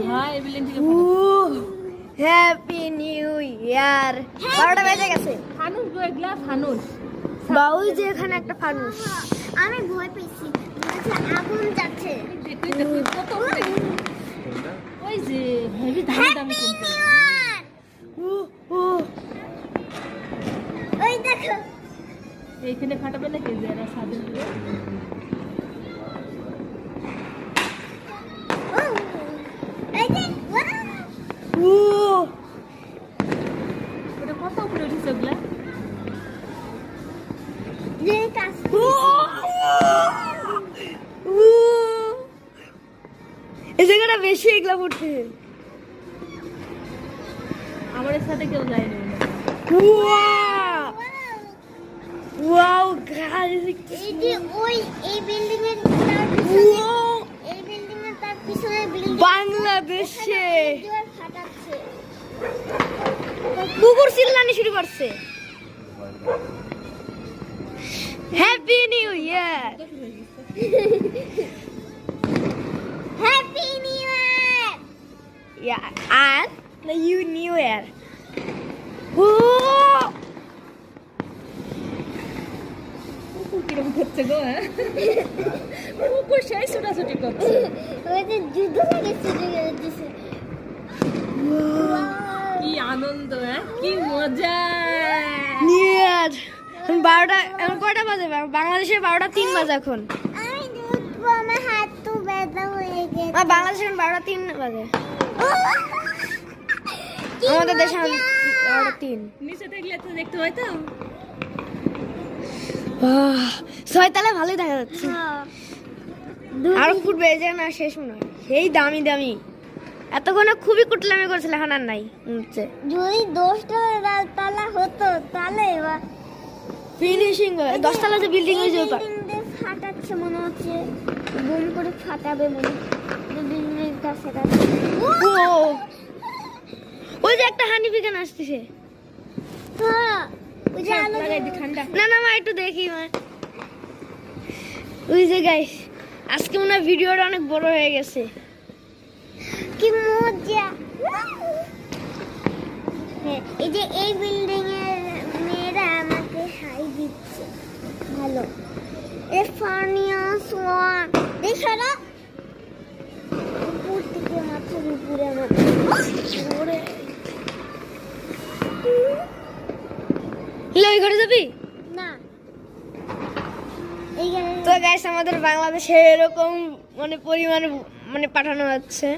হ্যাঁ এই বিল্ডিং থেকে হ্যাপি নিউ ইয়ার 12টা বেজে গেছে। ফানুস গো এগুলা ফানুস বাউই যে এখানে একটা ফানুস। আমি ভয় পেয়েছি, আগুন যাচ্ছে। দেখতে দেখতে কত ওই যে হেভি দামি দামি কিন্তু ওই দেখো, এইখানে ফাটাবে না কে যারা সাদে এই যে ওটা কত উপরে উঠেছে ওগুলা যে কাজ এই জায়গাটা বেশি এগুলা ফুটছে। আমার সাথে কেউ যায় না ওয়াও গাইস, এই যে ওই এই বিল্ডিং এর তার পিছনে, এই বিল্ডিং এর তার পিছনে বিল্ডিং বাংলাদেশে ফাটাচ্ছে। কুকুর চিল্লানি শুরু করছে। Happy new year, happy new year. আর ইউ নিউ ইয়ার। কুকুর কিরম করছে গো হ্যাঁ কুকুর সেই ছোটাছুটি করছে ওই যে যুদ্ধ লেগেছে দিছে। কি আনন্দ হ্যাঁ কি মজা নিউ ইয়ার। 12টা এখন কয়টা বাজে? বাংলাদেশে 12টা 3 বাজে এখন। আমি দেখবো, আমার হাত তো ব্যথা হয়ে গেছে। আর বাংলাদেশে এখন 12টা 3 বাজে। আমাদের দেশে 12টা 3। নিচে দেখলে তো দেখতে হয় তো ছয়তলা ভালোই দেখা যাচ্ছে। হ্যাঁ। আর ফুটবে এই যে না শেষ মনে হয়। সেই দামি দামি এতক্ষণ খুবই কুটলামি করছিল, এখন আর নাই হচ্ছে। যদি 10টা তালা হতো তাহলে ফিনিশিং 10তলা যে বিল্ডিং হয়েছে ওই পার। ফাটাচ্ছে মনে হচ্ছে, বুম করে ফাটাবে মনে হচ্ছে বিল্ডিং এর কাছে ও ওই যে একটা হানি বিজ্ঞান আসতেছে। হ্যাঁ, ওই যে আলো লাগাই দি ঠান্ডা না না মা একটু দেখি মা। ওই যে গাইস আজকে মনে হয় ভিডিওটা অনেক বড় হয়ে গেছে। কি মজা। হ্যাঁ, এই যে এই বিল্ডিং এর মেয়েরা আমাকে হাই দিচ্ছে, ভালো। এ ফানিয়া সোয়ান দেখো না, উপর থেকে মাথার উপরে ওরে লই ঘরে যাবি? না এইখানে তো গাইস আমাদের বাংলাদেশে এরকম মানে পরিমাণে মানে পাঠানো হচ্ছে।